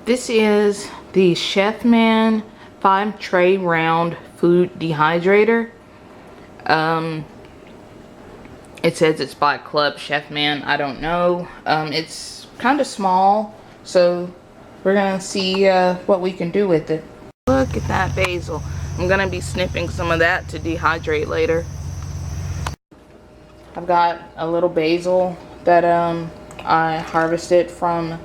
This is the Chefman 5 tray round food dehydrator. It says it's by Club Chefman. I don't know. It's kind of small, so we're gonna see what we can do with it. Look at that basil. I'm gonna be snipping some of that to dehydrate later. I've got a little basil that I harvested from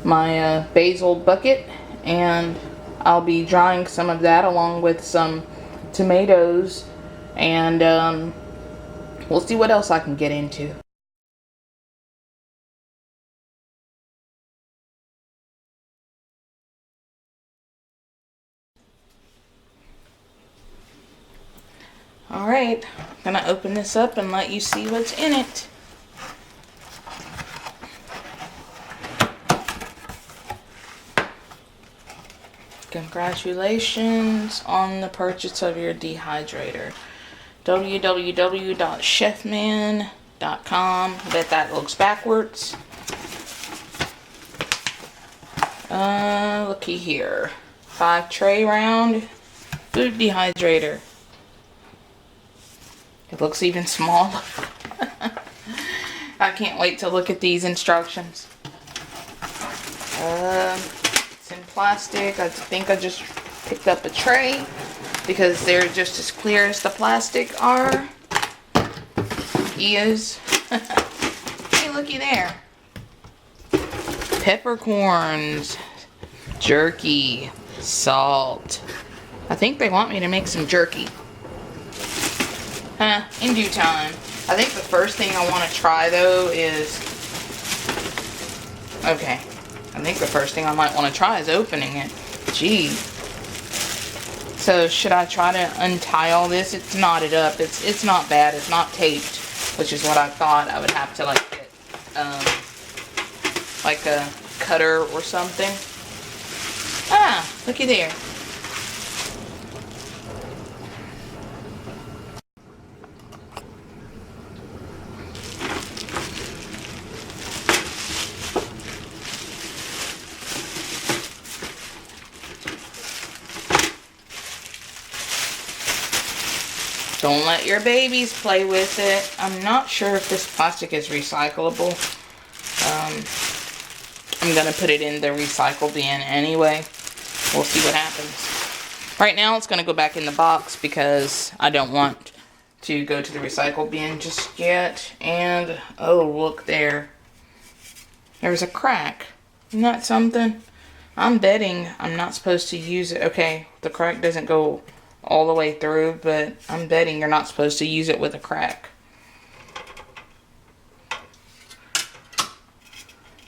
my basil bucket, and I'll be drying some of that along with some tomatoes, and we'll see what else I can get into. Alright, I'm gonna open this up and let you see what's in it. Congratulations on the purchase of your dehydrator. www.chefman.com. I bet that looks backwards. Looky here. 5 tray round food dehydrator. It looks even smaller. I can't wait to look at these instructions. It's in plastic. I think I just picked up a tray because they're just as clear as the plastic is. Hey, looky there. Peppercorns, jerky, salt. I think they want me to make some jerky. In due time. I think the first thing I want to try though is, okay, I think the first thing I might want to try is opening it. Gee. So should I try to untie all this? It's knotted up. It's not bad. It's not taped, which is what I thought. I would have to like get like a cutter or something. Ah, looky there. Don't let your babies play with it. I'm not sure if this plastic is recyclable. I'm going to put it in the recycle bin anyway. We'll see what happens. Right now it's going to go back in the box because I don't want to go to the recycle bin just yet. And, oh, look there. There's a crack. Isn't that something? I'm betting I'm not supposed to use it. Okay, the crack doesn't go all the way through, but I'm betting you're not supposed to use it with a crack.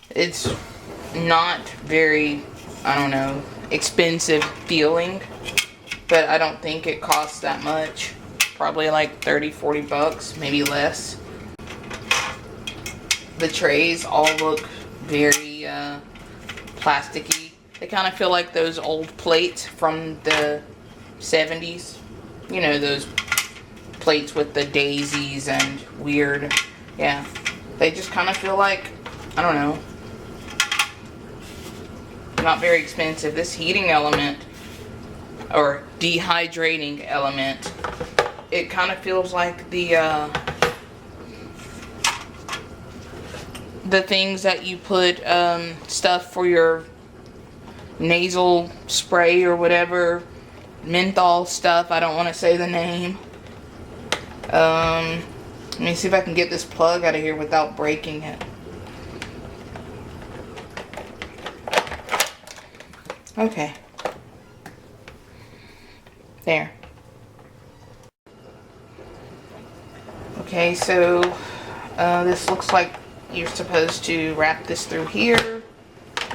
It's not very, I don't know, expensive feeling, but I don't think it costs that much. Probably like 30-40 bucks, maybe less. The trays all look very plasticky. They kind of feel like those old plates from the 70s. You know, those plates with the daisies and weird, yeah. They just kind of feel like, I don't know, not very expensive. This heating element, or dehydrating element, it kind of feels like the things that you put stuff for your nasal spray or whatever, menthol stuff. I don't want to say the name. Let me see if I can get this plug out of here without breaking it. Okay. There. Okay, so this looks like you're supposed to wrap this through here,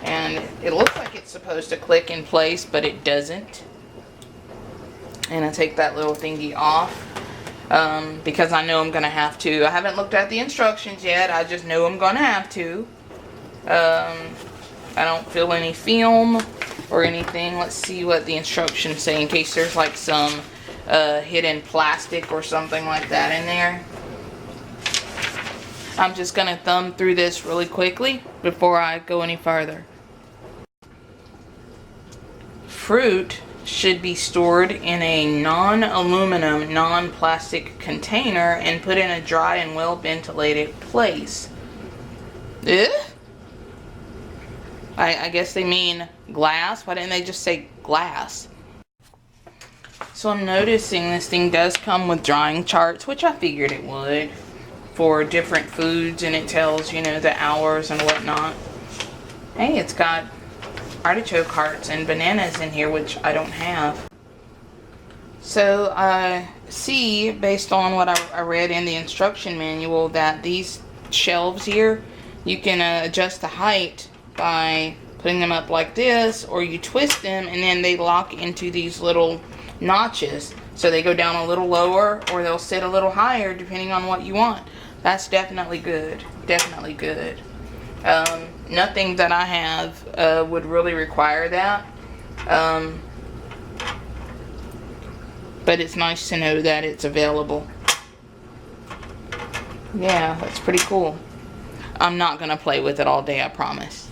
and it looks like it's supposed to click in place, but it doesn't. And I take that little thingy off because I know I'm gonna have to. I haven't looked at the instructions yet. I just know I'm gonna have to. I don't feel any film or anything. Let's see what the instructions say in case there's like some hidden plastic or something like that in there. I'm just gonna thumb through this really quickly before I go any further. fruit should be stored in a non-aluminum, non-plastic container and put in a dry and well-ventilated place. Eh? I guess they mean glass. Why didn't they just say glass? So I'm noticing this thing does come with drying charts, which I figured it would, for different foods, and it tells, you know, the hours and whatnot. Hey, it's got artichoke hearts and bananas in here, which I don't have. So I see, based on what I read in the instruction manual, that these shelves here, you can adjust the height by putting them up like this, or you twist them and then they lock into these little notches, so they go down a little lower or they'll sit a little higher depending on what you want. That's definitely good. Definitely good. Nothing that I have would really require that, but it's nice to know that it's available. Yeah, that's pretty cool. I'm not gonna play with it all day, I promise.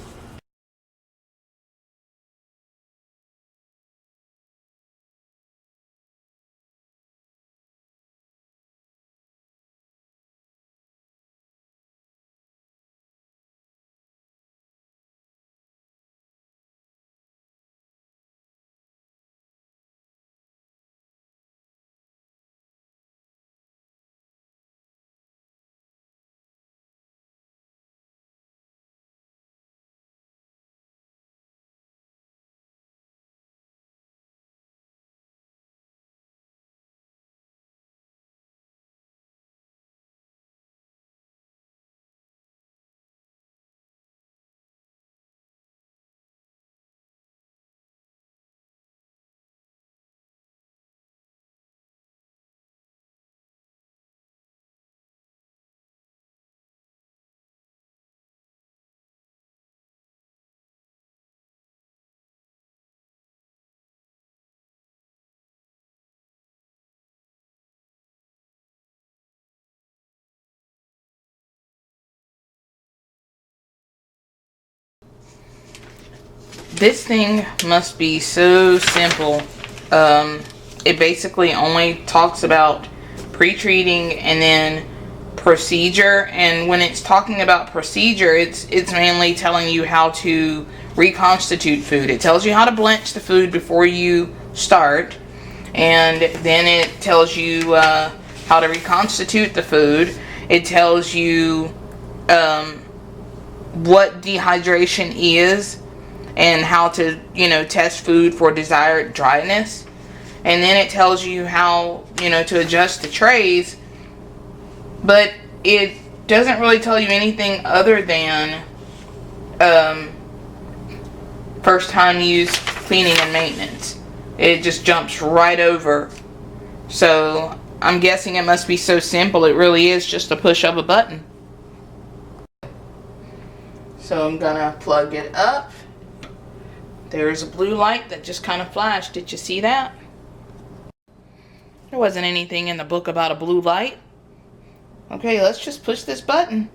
This thing must be so simple. It basically only talks about pre-treating and then procedure. And when it's talking about procedure, it's mainly telling you how to reconstitute food. It tells you how to blanch the food before you start, and then it tells you how to reconstitute the food. It tells you what dehydration is and how to, you know, test food for desired dryness. And then it tells you how, you know, to adjust the trays. But it doesn't really tell you anything other than first time use, cleaning, and maintenance. It just jumps right over. So I'm guessing it must be so simple. It really is just a push of a button. So I'm gonna plug it up. There's a blue light that just kind of flashed. Did you see that? There wasn't anything in the book about a blue light. Okay, let's just push this button.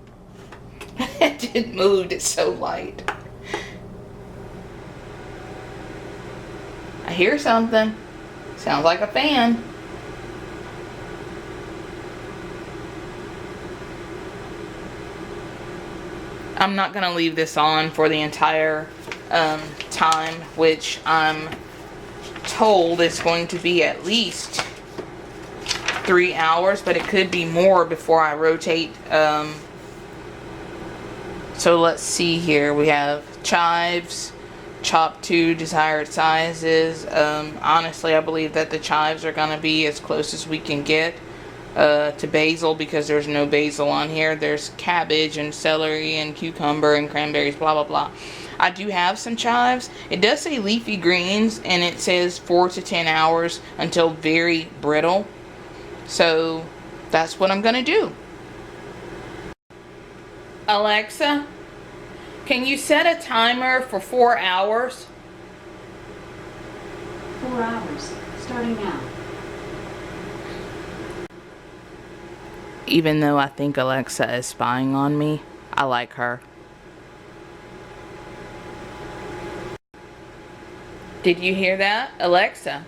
It didn't move, it's so light. I hear something. Sounds like a fan. I'm not gonna leave this on for the entire time, which I'm told is going to be at least 3 hours, but it could be more before I rotate. So let's see here. We have chives, chopped to desired sizes. Honestly, I believe that the chives are gonna be as close as we can get to basil, because there's no basil on here. There's cabbage and celery and cucumber and cranberries, blah blah blah. I do have some chives. It does say leafy greens, and it says 4 to 10 hours until very brittle. So that's what I'm gonna do. Alexa, can you set a timer for 4 hours? 4 hours, starting now. Even though I think Alexa is spying on me, I like her. Did you hear that? Alexa,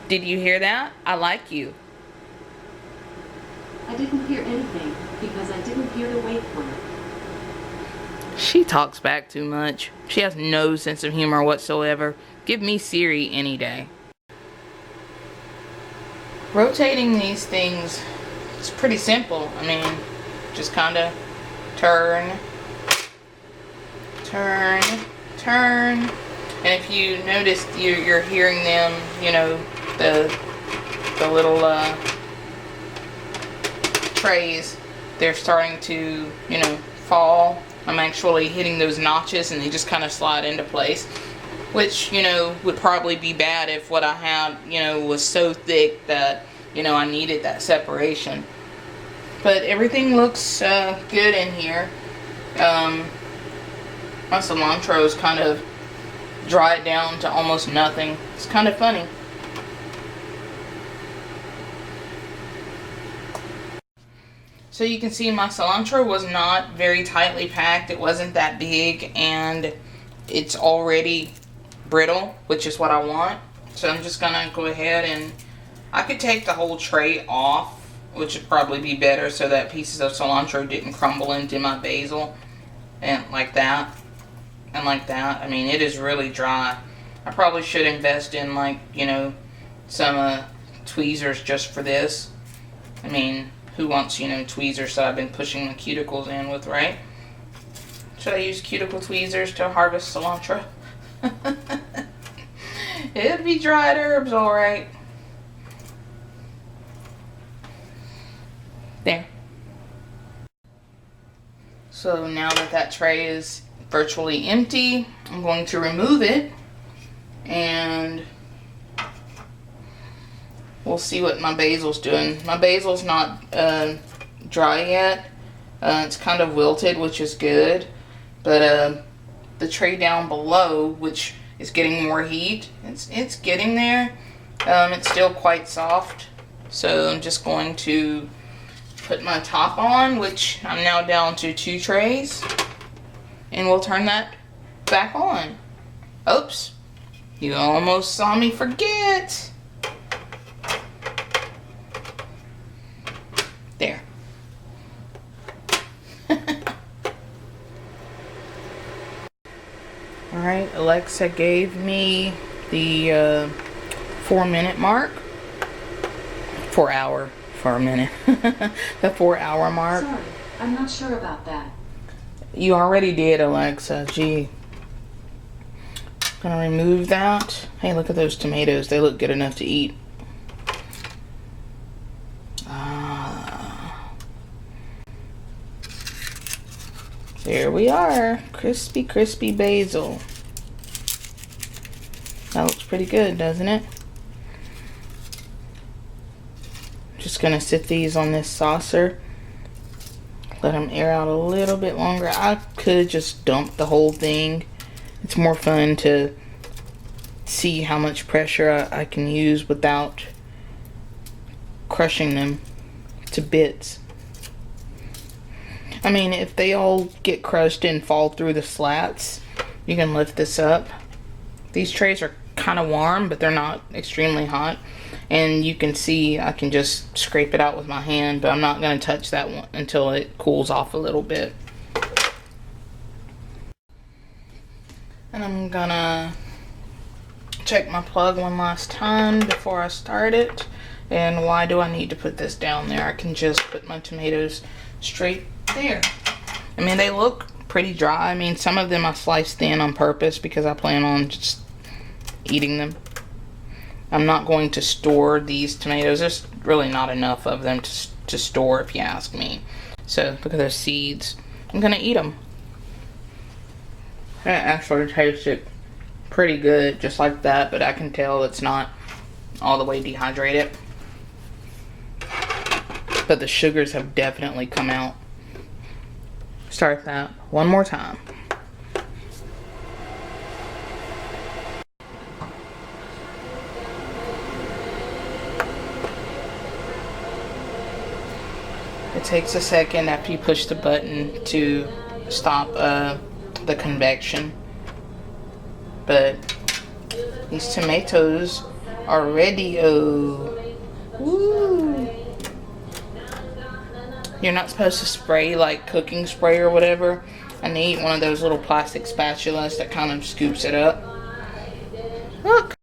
did you hear that? I like you. I didn't hear anything because I didn't hear the wait word. She talks back too much. She has no sense of humor whatsoever. Give me Siri any day. Rotating these things, it's pretty simple. I mean, just kind of turn, turn, turn. And if you notice, you're hearing them, you know, the little trays, they're starting to, you know, fall. I'm actually hitting those notches and they just kind of slide into place, which, you know, would probably be bad if what I had, you know, was so thick that, you know, I needed that separation. But everything looks good in here. My cilantro is kind of dried down to almost nothing. It's kind of funny. So you can see my cilantro was not very tightly packed. It wasn't that big, and it's already brittle, which is what I want. So I'm just gonna go ahead and I could take the whole tray off, which would probably be better so that pieces of cilantro didn't crumble into my basil, and like that and like that. I mean, it is really dry. I probably should invest in, like, you know, some tweezers just for this. I mean, who wants, you know, tweezers that I've been pushing my cuticles in with, right? Should I use cuticle tweezers to harvest cilantro? It'd be dried herbs, alright. There. So now that that tray is virtually empty, I'm going to remove it and we'll see what my basil's doing. My basil's not dry yet. It's kind of wilted, which is good. But the tray down below, which is getting more heat, it's getting there. It's still quite soft. So I'm just going to put my top on, which I'm now down to 2 trays. And we'll turn that back on. Oops. You almost saw me forget. There. Alright, Alexa gave me the 4-minute mark. 4 hour for a minute. The 4 hour mark. Sorry, I'm not sure about that. You already did, Alexa. Gee. Gonna remove that. Hey, look at those tomatoes. They look good enough to eat. There we are. Crispy, crispy basil. That looks pretty good, doesn't it? Just gonna sit these on this saucer. Let them air out a little bit longer. I could just dump the whole thing. It's more fun to see how much pressure I can use without crushing them to bits. I mean, if they all get crushed and fall through the slats, you can lift this up. These trays are kind of warm, but they're not extremely hot. And you can see I can just scrape it out with my hand, but I'm not going to touch that one until it cools off a little bit. And I'm going to check my plug one last time before I start it. And why do I need to put this down there? I can just put my tomatoes straight there. I mean, they look pretty dry. I mean, some of them I sliced thin on purpose because I plan on just eating them. I'm not going to store these tomatoes. There's really not enough of them to store, if you ask me. So look at those seeds. I'm gonna eat them. It actually tasted pretty good just like that, but I can tell it's not all the way dehydrated. But the sugars have definitely come out. Start that one more time. It takes a second after you push the button to stop the convection, but These tomatoes are ready. Oh, woo! You're not supposed to spray like cooking spray or whatever. I need one of those little plastic spatulas that kind of scoops it up. Look.